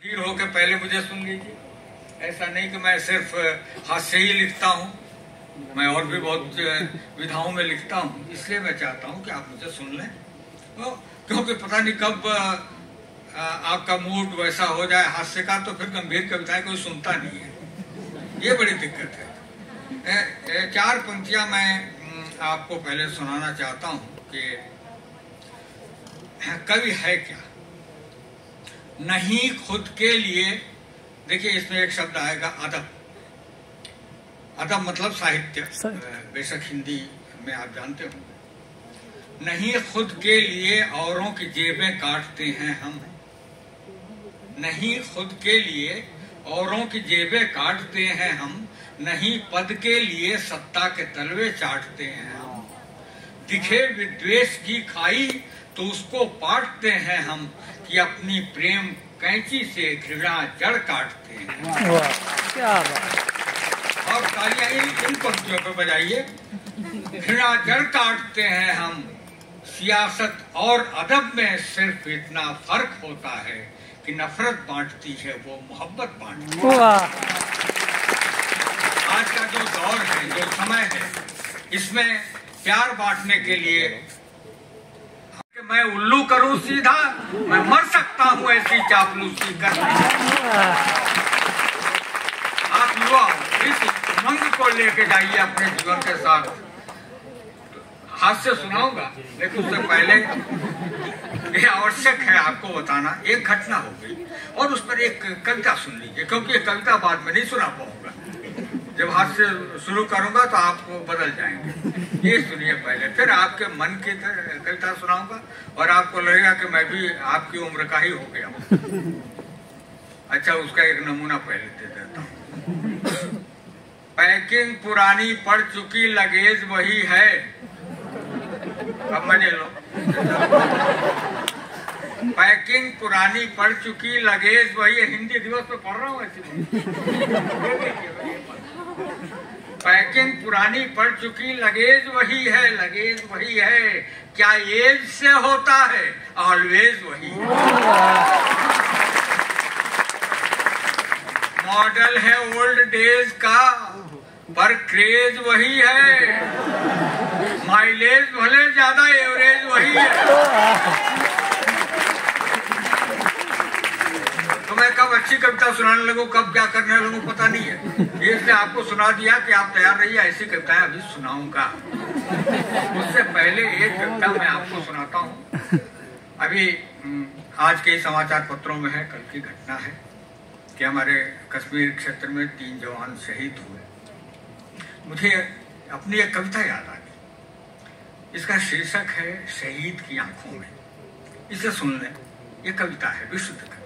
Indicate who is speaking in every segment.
Speaker 1: धीर होकर पहले मुझे सुन लीजिए। ऐसा नहीं कि मैं सिर्फ हास्य ही लिखता हूँ, मैं और भी बहुत विधाओं में लिखता हूँ। इसलिए मैं चाहता हूँ कि आप मुझे सुन लें, तो क्योंकि पता नहीं कब आपका मूड वैसा हो जाए हास्य का, तो फिर गंभीर कविताएं कोई सुनता नहीं है। ये बड़ी दिक्कत है। 4 पंक्तियां मैं आपको पहले सुनाना चाहता हूँ कि कवि है क्या। नहीं खुद के लिए, देखिए इसमें एक शब्द आएगा अदब। अदब मतलब साहित्य, बेशक हिंदी में आप जानते होंगे। नहीं खुद के लिए औरों की जेबें काटते हैं हम, नहीं खुद के लिए औरों की जेबें काटते हैं हम, नहीं पद के लिए सत्ता के तलवे चाटते हैं हम। दिखे विद्वेष की खाई तो उसको पाटते हैं हम, कि अपनी प्रेम कैंची से घृणा जड़ काटते हैं।
Speaker 2: क्या बात।
Speaker 1: और तालियां इन पंक्तियों पे बजाइए। घृणा जड़ काटते हैं हम, सियासत और अदब में सिर्फ इतना फर्क होता है कि नफरत बांटती है वो मोहब्बत बांटती है। आज का जो दौर है, जो समय है, इसमें प्यार बांटने के लिए मैं उल्लू करूं सीधा, मैं मर सकता हूं ऐसी चापलूसी करने। आप युवा इस उमंग को लेके जाइए अपने जीवन के साथ। हास्य सुनाऊंगा, लेकिन उससे पहले ये आवश्यक है आपको बताना। एक घटना हो गई और उस पर एक कविता सुन लीजिए, क्योंकि ये कविता बाद में नहीं सुना पाऊंगा। जब हास्य शुरू करूंगा तो आपको बदल जाएंगे। ये सुनिए पहले, फिर आपके मन की कविता सुनाऊंगा और आपको लगेगा कि मैं भी आपकी उम्र का ही हो गया हूँ। अच्छा, उसका एक नमूना पहले दे देता हूँ। पैकिंग पुरानी पड़ चुकी, लगेज वही है। अब मजे लो। पैकिंग पुरानी पड़ चुकी, लगेज वही है। हिंदी दिवस पे पढ़ रहा हूँ ऐसी। पैकिंग पुरानी पड़ चुकी, लगेज वही है, लगेज वही है। क्या एज से होता है, ऑलवेज वही है। मॉडल है ओल्ड डेज का, पर क्रेज वही है। माइलेज भले ज्यादा, एवरेज वही है। तो मैं कब अच्छी कविता सुनाने लगूं, कब क्या करने लगूं, पता नहीं है। इसलिए आपको सुना दिया कि आप तैयार रहिए, ऐसी कविताएं अभी सुनाऊंगा। उससे पहले एक कविता मैं आपको सुनाता हूँ। अभी आज के समाचार पत्रों में है, कल की घटना है कि हमारे कश्मीर क्षेत्र में 3 जवान शहीद हुए। मुझे अपनी एक कविता याद आ गई। इसका शीर्षक है शहीद की आंखों में। इसे सुन लें। ये कविता है, विशुद्ध कविता।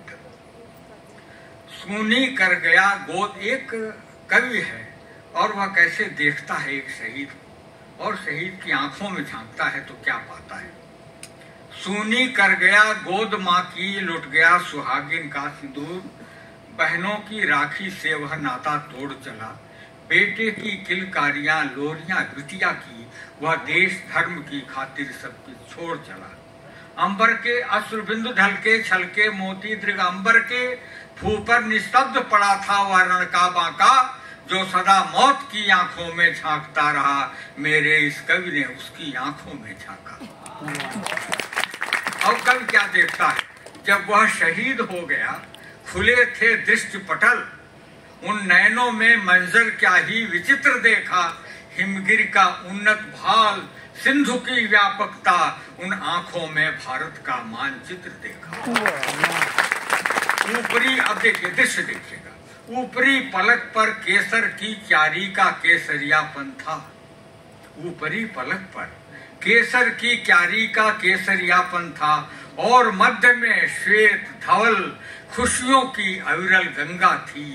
Speaker 1: सूनी कर गया गोद, एक कवि है और वह कैसे देखता है एक शहीद को, और शहीद की आंखों में झांकता है तो क्या पाता है। सूनी कर गया गोद माँ की, लुट गया सुहागिन का सिंदूर। बहनों की राखी से वह नाता तोड़ चला, बेटे की किलकारियां लोरियां बिटिया की, वह देश धर्म की खातिर सब कुछ छोड़ चला। अंबर के अश्रुबिंदु ढलके छलके मोती दिगंबर के, फू पर निस्तब्ध पड़ा था वह रण का बांका, जो सदा मौत की आंखों में झांकता रहा। मेरे इस कवि ने उसकी आंखों में झांका। और कवि क्या देखता है, जब वह शहीद हो गया, खुले थे दृष्टि पटल, उन नैनों में मंजर क्या ही विचित्र देखा। हिमगिर का उन्नत भाल, सिंधु की व्यापकता, उन आंखों में भारत का मानचित्र देखा। ऊपरी, अब देखिए दृश्य देखिएगा, ऊपरी पलक पर केसर की क्यारी का केसरियापन था। ऊपरी पलक पर केसर की क्यारी का केसरियापन था, और मध्य में श्वेत धवल खुशियों की अविरल गंगा थी।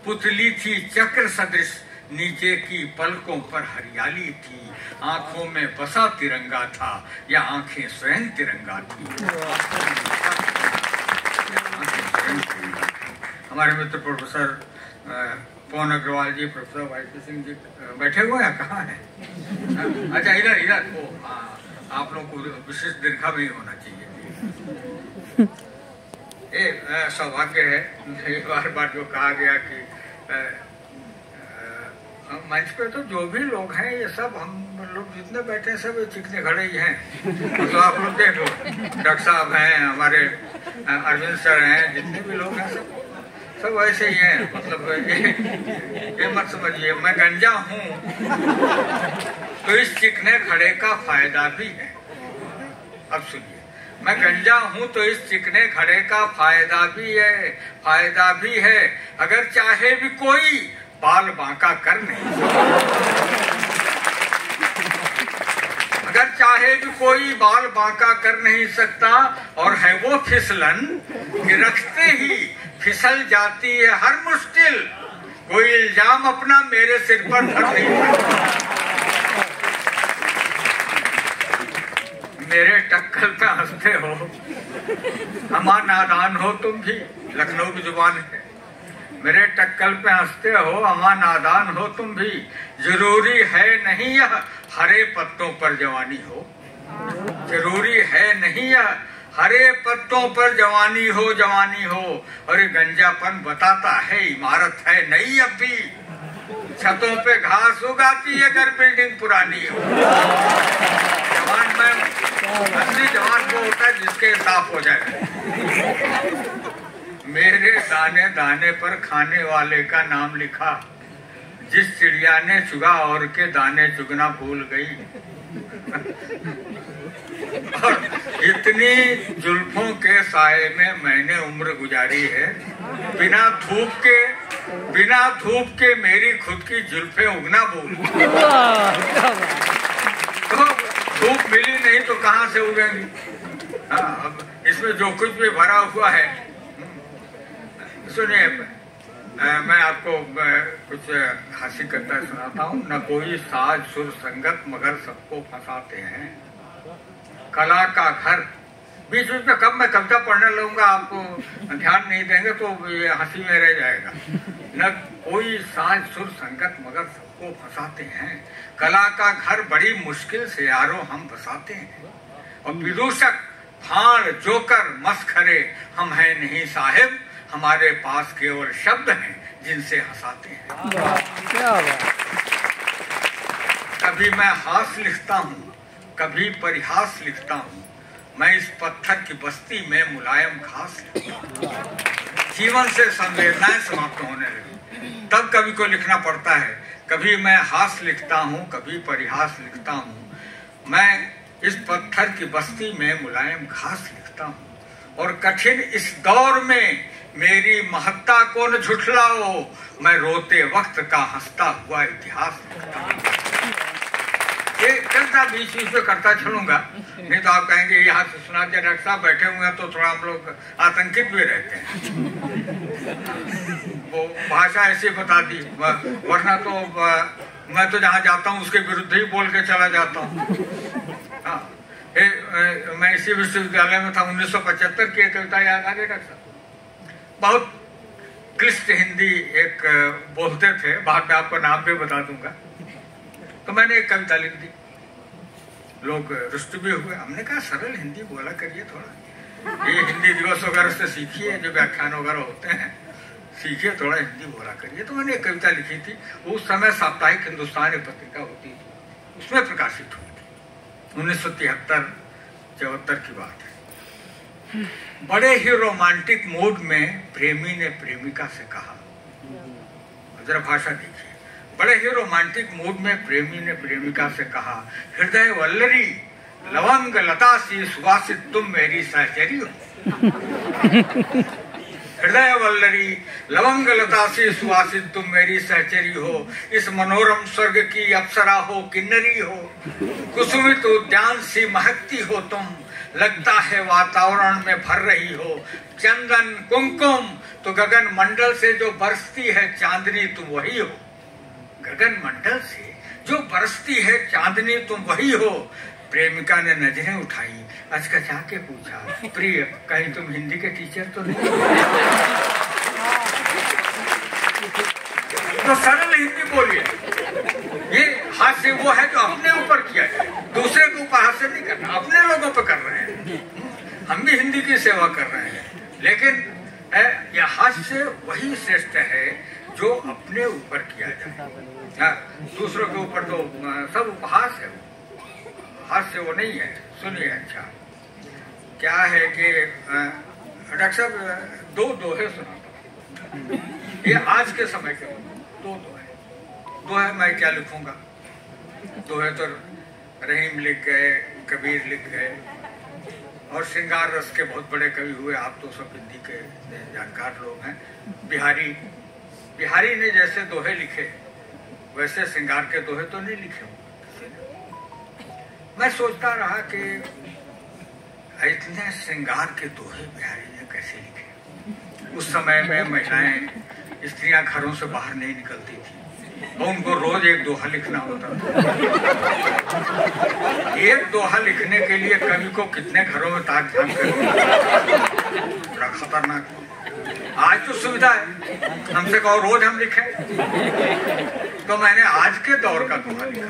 Speaker 1: पुतली थी चक्र सदृश, नीचे की पलकों पर हरियाली थी। आंखों में बसा तिरंगा था, या आंखें स्वयं तिरंगा थी। हमारे मित्र प्रोफेसर पवन अग्रवाल जी, प्रोफेसर वाईपी सिंह जी बैठे हुए हैं, कहाँ हैं? अच्छा, इधर इधर। आप लोग को विशेष दीर्घा भी होना चाहिए। ये सौभाग्य है, बार बार जो कहा गया कि मंच पे तो जो भी लोग हैं ये सब हम लोग जितने बैठे हैं सब चिकने खड़े ही हैं। तो आप लोग देख लो, डॉक्टर साहब हैं, हमारे अरविंद सर हैं, जितने भी लोग हैं सब ऐसे ही हैं। मतलब ये मत समझिए मैं गंजा हूँ तो इस चिकने खड़े का फायदा भी है। अब सुनिए, मैं गंजा हूँ तो इस चिकने खड़े का फायदा भी है। अगर चाहे भी कोई बाल बांका कर नहीं, अगर चाहे भी कोई बाल बांका कर नहीं सकता। और है वो फिसलन कि रखते ही फिसल जाती है हर मुश्किल, कोई इल्जाम अपना मेरे सिर पर धर नहीं सकता। मेरे टक्कर पे हंसते हो, हमारा नादान हो तुम भी, लखनऊ की जुबान है। मेरे टक्कर पे हंसते हो, हमारा नादान हो तुम भी, जरूरी है नहीं यह हरे पत्तों पर जवानी हो। जरूरी है नहीं यह हरे पत्तों पर जवानी हो। और ये गंजापन बताता है इमारत है नई अब भी, छतों पे घास उगाती है अगर बिल्डिंग पुरानी हो। जवान में असली जवान वो होता है जिसके साफ हो जाए। मेरे दाने दाने पर खाने वाले का नाम लिखा, जिस चिड़िया ने चुगा और के दाने चुगना भूल गई। और इतनी जुल्फों के साए में मैंने उम्र गुजारी है, बिना धूप के मेरी खुद की जुल्फें उगना भूल। तो धूप मिली नहीं तो कहाँ से उगेंगी? अब इसमें जो कुछ भी भरा हुआ है, सुनिए मैं आपको कुछ हंसी करता सुनाता हूँ। न कोई साज सुर संगत मगर सबको फंसाते हैं, कला का घर। बीच बीच में कब मैं कविता पढ़ने लगूंगा आपको ध्यान नहीं देंगे तो ये हंसी में रह जाएगा। न कोई साज सुर संगत मगर सबको फंसाते हैं, कला का घर बड़ी मुश्किल से यारो हम बसाते हैं। और विदूषक भाण जोकर मस्खरे हम हैं नहीं साहिब, हमारे पास केवल शब्द हैं जिनसे हंसाते हैं। कभी मैं हास लिखता हूँ, कभी परिहास लिखता हूँ, मैं इस पत्थर की बस्ती में मुलायम घास लिखता हूँ। जीवन से संवेदनाएं समाप्त होने लगी तब कवि को लिखना पड़ता है। कभी मैं हास लिखता हूँ, कभी परिहास लिखता हूँ, मैं इस पत्थर की बस्ती में मुलायम घास लिखता हूँ। और कठिन इस दौर में मेरी महत्ता को न झुठलाओ, मैं रोते वक्त का हंसता हुआ इतिहास लिखता हूँ। ये करता बीच बीच में करता चलूंगा, नहीं तो आप कहेंगे यहाँ से सुना के डॉक्टर साहब बैठे हुए हैं तो थोड़ा हम लोग आतंकित भी रहते हैं। वो भाषा ऐसे बता दी, वरना तो मैं तो जहाँ जाता हूँ उसके विरुद्ध ही बोल के चला जाता हूँ। हाँ, मैं इसी विश्वविद्यालय में था, 1975 की कविता याद आ गई डॉक्टर साहब। बहुत क्लिष्ट हिंदी एक बोलते थे, बाद में आपको नाम भी बता दूंगा। तो मैंने एक कविता लिख दी, लोग रुष्ट भी हुए। हमने कहा सरल हिंदी बोला करिए थोड़ा, ये हिंदी दिवस वगैरह से सीखिए, जो व्याख्यान वगैरह होते हैं सीखिए, थोड़ा हिंदी बोला करिए। तो मैंने एक कविता लिखी थी, उस समय साप्ताहिक हिंदुस्तान एक पत्रिका होती थी, उसमें प्रकाशित हुई थी। 1973-74 की बात है। बड़े ही रोमांटिक मूड में प्रेमी ने प्रेमिका से कहा, जरा भाषा देखिए। बड़े ही रोमांटिक मूड में प्रेमी ने प्रेमिका से कहा, हृदय वल्लरी लवंग लता सी सुवासित तुम मेरी सहचरी हो। हृदय वल्लरी लवंग लता सी सुवासित तुम मेरी सहचरी हो। इस मनोरम स्वर्ग की अप्सरा हो किन्नरी हो, कुसुमित उद्यान सी महकती हो तुम, लगता है वातावरण में भर रही हो। चंदन कुमकुम तो गगन मंडल से जो बरसती है चांदनी तुम वही हो। गगन मंडल से जो बरसती है चांदनी तुम वही हो। प्रेमिका ने नजरें उठाई, अचकचा के पूछा, प्रिय कहीं तुम हिंदी के टीचर तो नहीं? तो सरल हिंदी बोलिए। ये हास्य वो है जो अपने ऊपर किया जाए, दूसरे के ऊपर हास्य नहीं करना, अपने लोगों पर कर रहे हैं। हम भी हिंदी की सेवा कर रहे हैं, लेकिन यह हास्य वही श्रेष्ठ है जो अपने ऊपर किया जाए। दूसरों के ऊपर तो सब उपहास है, हास्य वो नहीं है। सुनिए, अच्छा क्या है कि डॉक्टर साहब दो दोहे सुनाता, ये आज के समय के दो दोहे मैं क्या लिखूंगा। दोहे तो रहीम लिख गए, कबीर लिख गए, और श्रृंगार रस के बहुत बड़े कवि हुए। आप तो सब हिंदी के जानकार लोग हैं। बिहारी ने जैसे दोहे लिखे वैसे श्रृंगार के दोहे तो नहीं लिखे किसी ने। मैं सोचता रहा कि इतने श्रृंगार के दोहे बिहारी ने कैसे लिखे। उस समय में महिलाएं, स्त्रियां घरों से बाहर नहीं निकलती थी और उनको रोज एक दोहा लिखना होता था। एक दोहा लिखने के लिए कवि को कितने घरों में ताक झांक करना, बड़ा खतरनाक। आज तो सुविधा है, हमसे कहो रोज हम लिखें। तो मैंने आज के दौर का दोहा लिखा,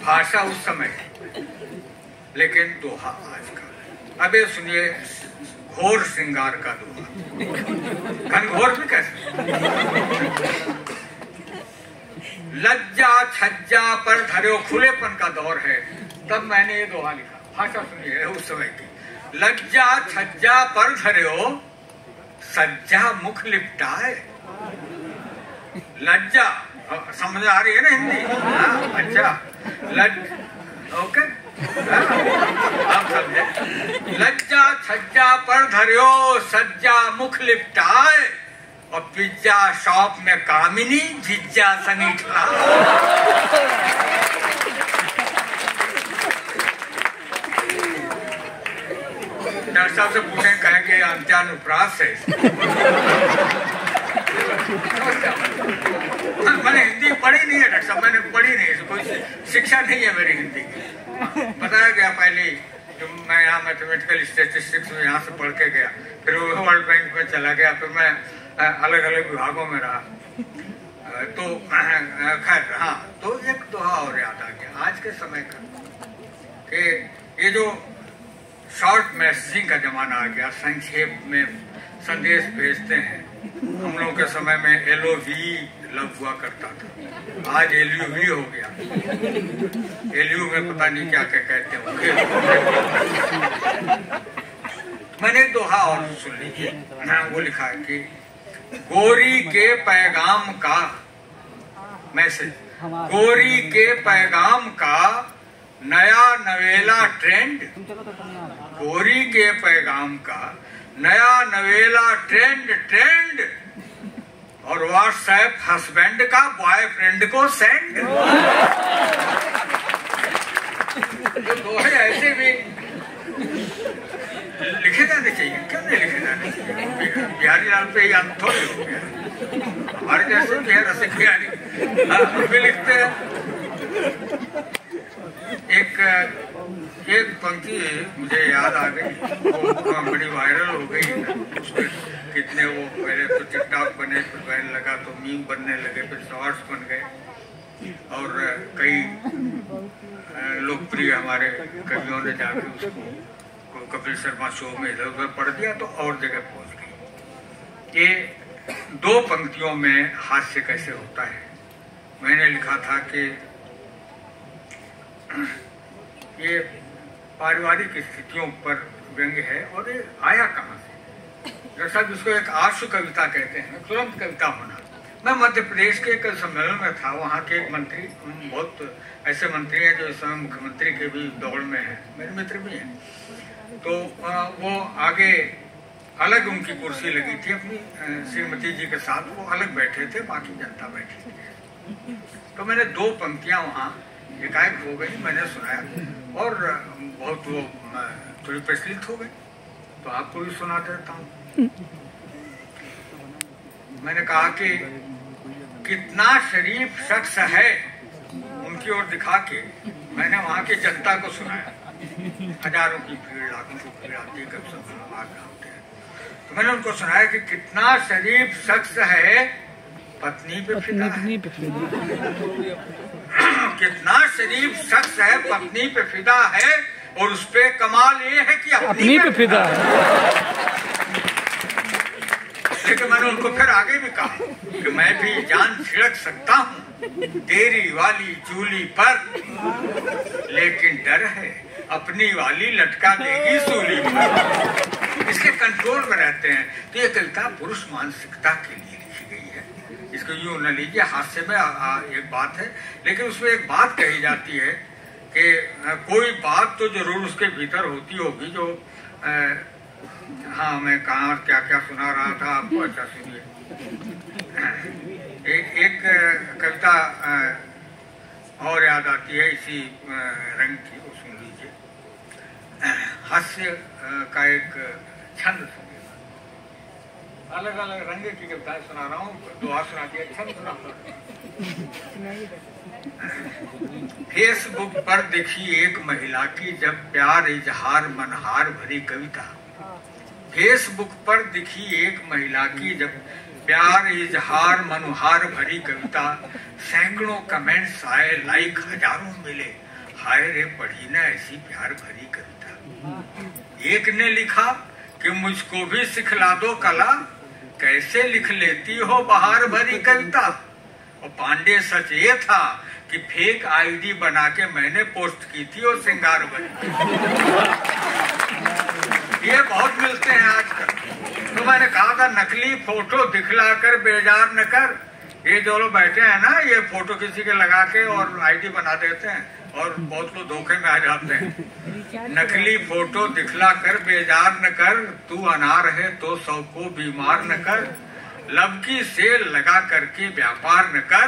Speaker 1: भाषा उस समय लेकिन दोहा आज का। अब ये सुनिए, घोर श्रृंगार का दोहा। घनघोर भी कैसे? लज्जा छज्जा पर धरे, खुलेपन का दौर है, तब मैंने ये दोहा लिखा। भाषा सुनिए उस समय की। लज्जा छज्जा पर धरे, सज्जा मुख लिपटाए। लज्जा समझ आ रही है ना हिंदी? अच्छा, ओके, आप समझे। लज्जा छज्जा पर धरियो, सज्जा मुख लिपटाए, और पिज्जा शॉप में कामिनी जिज्जा सनीठला। डॉक्टर साहब से पूछे, कहेंगे अंत्यानुप्रास है। मैंने हिंदी पढ़ी नहीं है डॉक्टर साहब, मैंने पढ़ी नहीं, कोई शिक्षा नहीं है मेरी हिंदी की। बताया गया पहले, मैं यहाँ मैथमेटिकल स्टैटिस्टिक्स में यहाँ से पढ़ के गया, फिर वर्ल्ड बैंक में चला गया, फिर मैं अलग अलग विभागों में रहा। तो खैर, हाँ, तो एक दोहा और याद आ गया आज के समय का, कि ये जो शॉर्ट मैसेजिंग का जमाना आ गया, संक्षेप में संदेश भेजते हैं। हम लोगों के समय में LOV लव हुआ करता था, आज LUV हो गया। LU में पता नहीं क्या क्या कहते होंगे। मैंने एक दोहा और सुन लीजिए, वो लिखा है कि गोरी के पैगाम का मैसेज, गोरी के पैगाम का नया नवेला ट्रेंड, गोरी के पैगाम का नया नवेला ट्रेंड, और व्हाट्सएप हस्बैंड का बॉयफ्रेंड को सेंड। तो दोहे ऐसे भी लिखे जाने चाहिए, क्यों नहीं लिखे जाने चाहिए? बिहारी लाल पे याद थोड़ी हो गया, हमारे जैसे भी है रसिक बिहारी भी लिखते हैं। एक पंक्ति मुझे याद आ गई, वो बड़ी वायरल हो गई। कितने वो पहले तो टिकटॉक बने, फिर वायरल लगा तो मीम बनने लगे, फिर शॉर्ट्स बन गए, और कई लोकप्रिय हमारे कवियों ने जाके उसको कपिल शर्मा शो में इधर उधर पढ़ दिया तो और जगह पहुंच गई। ये दो पंक्तियों में हास्य कैसे होता है। मैंने लिखा था कि ये पारिवारिक स्थितियों पर व्यंग है, और ये आया कहाँ से। दरअसल इसको एक आशु कविता कहते हैं, तुरंत कविता होना। मैं मध्य प्रदेश के एक सम्मेलन में था, वहाँ के एक मंत्री, बहुत ऐसे मंत्री हैं जो इस समय मुख्यमंत्री के भी दौड़ में हैं, मेरे मित्र भी हैं, तो वो आगे अलग उनकी कुर्सी लगी थी, अपनी श्रीमती जी के साथ वो अलग बैठे थे, बाकी जनता बैठी थी। तो मैंने दो पंक्तियां वहाँ एकाएक हो गई, मैंने सुनाया, और बहुत वो थोड़ी प्रचलित हो गई, तो आपको भी सुना देता हूँ। मैंने कहा कि कितना शरीफ शख्स है, उनकी ओर दिखा के मैंने वहाँ की जनता को सुनाया। हजारों की भीड़, लाखों की भीड़ आती है, कभी सब होते हैं, तो मैंने उनको सुनाया कि कितना शरीफ शख्स है, पत्नी पे फिदा है। कितना शरीफ शख्स है, पत्नी पे फिदा है, और उस पे कमाल ये है कि अपनी पे फिदा है। लेकिन मैंने उनको फिर आगे भी कहा कि मैं भी जान छिड़क सकता हूँ तेरी वाली चूली पर, लेकिन डर है अपनी वाली लटका देगी सूली पर। इसके कंट्रोल में रहते हैं। तो ये कविता पुरुष मानसिकता के लिए लिखी गई है। इसको यूं न लीजिए, हास्य में एक बात है, लेकिन उसमें एक बात कही जाती है कि कोई बात तो जरूर उसके भीतर होती होगी जो हाँ मैं कहाँ क्या क्या सुना रहा था आपको। अच्छा सुनिए, एक कविता और याद आती है इसी रंग की, वो सुन लीजिए। हास्य का एक छंद सुनिएगा। अलग अलग रंग की कविताएं सुना रहा हूँ, दुआ सुना दिया, छंद सुना। फेसबुक पर देखी एक महिला की जब प्यार इजहार मनहार भरी कविता। फेसबुक पर दिखी एक महिला की जब प्यार इजहार मनहार भरी कविता। सैकड़ों कमेंट्स आए, लाइक हजारों मिले, हाय रे पढ़ी ना ऐसी प्यार भरी कविता। एक ने लिखा कि मुझको भी सिखला दो कला, कैसे लिख लेती हो बहार भरी कविता। और पांडे सच ये था कि फेक आईडी बना के मैंने पोस्ट की थी और श्रृंगार भरी। ये बहुत मिलते हैं आजकल। तो मैंने कहा था नकली फोटो दिखलाकर बेजार न कर। ये जो लोग बैठे हैं ना, ये फोटो किसी के लगा के और आईडी बना देते हैं और बहुत लोग धोखे में आ जाते हैं। नकली फोटो दिखलाकर बेजार न कर, तू अनार है तो सौ को बीमार न कर। लब की सेल लगा करके व्यापार न कर,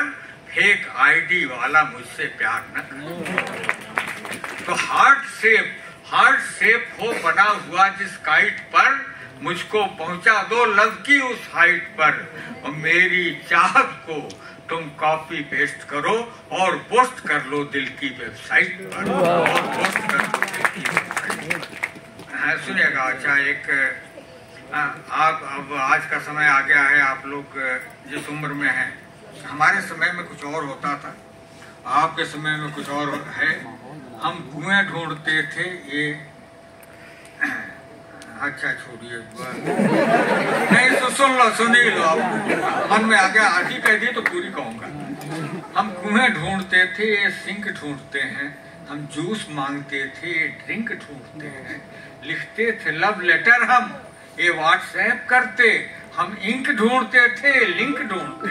Speaker 1: फेक आईडी वाला मुझसे प्यार न कर। तो हार्ट शेप हो बना हुआ जिस काइट पर, मुझको पहुंचा दो लव की उस हाइट पर। और मेरी चाहत को तुम कॉपी पेस्ट करो और पोस्ट कर लो दिल की वेबसाइट पर, और पोस्ट कर लो दिल की वेबसाइट पर। सुनिएगा। अच्छा, एक आप अब आज का समय आ गया है, आप लोग जिस उम्र में हैं, हमारे समय में कुछ और होता था, आपके समय में कुछ और है। हम कुएं ढूंढते थे, ये अच्छा छोड़िए नहीं तो सुन लो, सुन ही लो, आप मन में आ गया, आधी कह दी तो पूरी कहूंगा। हम कुएं ढूंढते थे, ये सिंक ढूंढते हैं। हम जूस मांगते थे, ये ड्रिंक ढूंढते हैं। लिखते थे लव लेटर हम, ये व्हाट्सएप करते। हम इंक ढूंढते थे, लिंक ढूंढते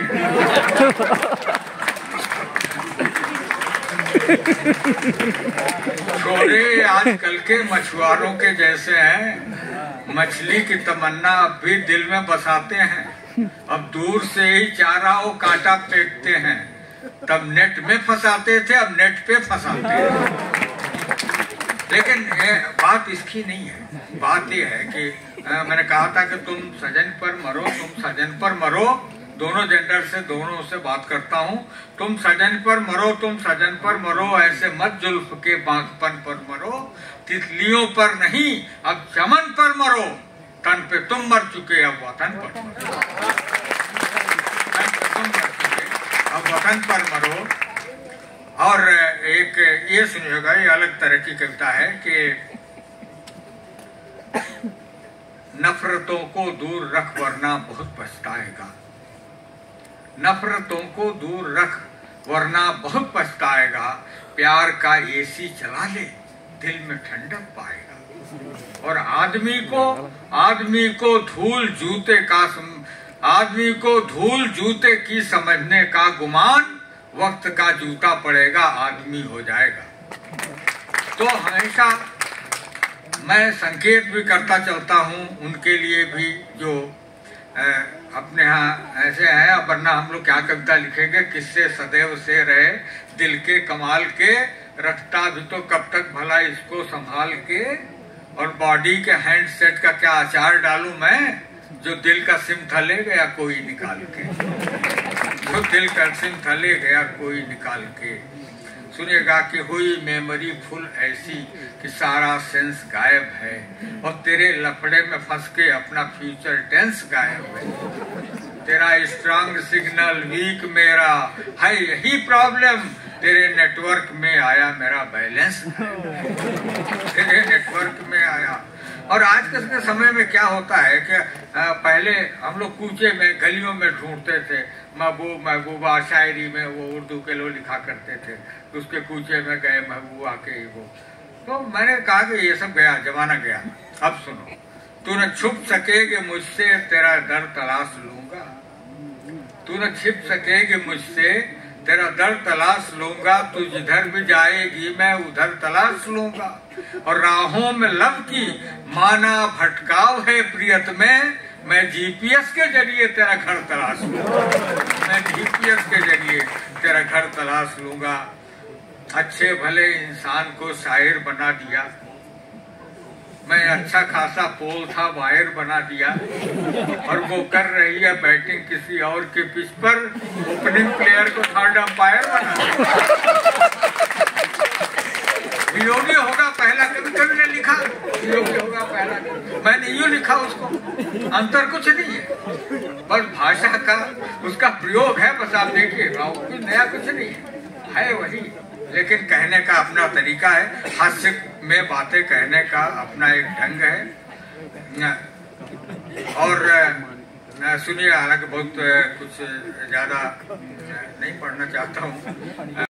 Speaker 1: छोरे आजकल के मछुआरों के जैसे हैं, मछली की तमन्ना अब भी दिल में बसाते हैं। अब दूर से ही चारा और कांटा फेंकते हैं, तब नेट में फंसाते थे, अब नेट पे फंसाते हैं। लेकिन बात इसकी नहीं है। बात यह है कि मैंने कहा था कि तुम सजन पर मरो, तुम सजन पर मरो। दोनों जेंडर से, दोनों से बात करता हूँ। तुम सजन पर मरो, तुम सजन पर मरो, ऐसे मत जुल्फ के बांकपन पर मरो। तितलियों पर नहीं, अब चमन पर मरो। तन पे तुम मर चुके, अब वतन पर मरो। तन पे तुम मर चुके, अब वतन पर मरो। और एक ये सुनिएगा, ये अलग तरह की कविता है कि नफरतों को दूर रख वरना बहुत पछताएगा। नफरतों को दूर रख वरना बहुत पछताएगा। प्यार का एसी चला ले, दिल में ठंडक पाएगा। और आदमी को धूल जूते की समझने का गुमान, वक्त का जूता पड़ेगा आदमी हो जाएगा। तो हमेशा मैं संकेत भी करता चलता हूँ उनके लिए भी जो अपने यहाँ ऐसे हैं। वरना हम लोग क्या कविता लिखेंगे, किससे सदैव से रहे दिल के कमाल के, रखता भी तो कब तक भला इसको संभाल के। और बॉडी के हैंडसेट का क्या अचार डालूं मैं, जो दिल का सिम थले गया कोई निकाल के, जो दिल का सिम थले गया कोई निकाल के। सुनेगा कि हुई मेमोरी फुल ऐसी कि सारा सेंस गायब है, और तेरे लफड़े में फंस के अपना फ्यूचर टेंस गायब है। तेरा स्ट्रांग सिग्नल वीक मेरा है, यही प्रॉब्लम। तेरे नेटवर्क में आया मेरा बैलेंस, तेरे नेटवर्क में आया और आज के समय में क्या होता है कि पहले हम लोग कूचे में गलियों में ढूंढते थे, महबूब महबूबा शायरी में वो उर्दू के लोग लिखा करते थे, उसके कूचे में गए महबूबा के वो। तो मैंने कहा कि ये सब गया, जमाना गया। अब सुनो, तू न छुप सकेगी मुझसे तेरा दर तलाश लूंगा, तू न छिप सकेगी मुझसे तेरा दर तलाश लूंगा, तू जिधर भी जाएगी मैं उधर तलाश लूंगा। और राहों में लब की माना भटकाव है प्रियत में, मैं जीपीएस के जरिए तेरा घर तलाश लूंगा, मैं जीपीएस के जरिए तेरा घर तलाश लूंगा। अच्छे भले इंसान को शायर बना दिया, मैं अच्छा खासा पोल था वायर बना दिया, और वो कर रही है बैटिंग किसी और के पिच पर, ओपनिंग प्लेयर को थर्ड अंपायर बना दिया। वियोगी होगा पहला, कभी कभी ने लिखा वियोगी होगा पहला, मैंने यूं लिखा उसको, अंतर कुछ नहीं है, बस भाषा का उसका प्रयोग है, बस आप देखिए, कुछ नया कुछ नहीं है वही, लेकिन कहने का अपना तरीका है, हास्य में बातें कहने का अपना एक ढंग है। और सुनिए, हालांकि बहुत कुछ ज्यादा नहीं पढ़ना चाहता हूँ।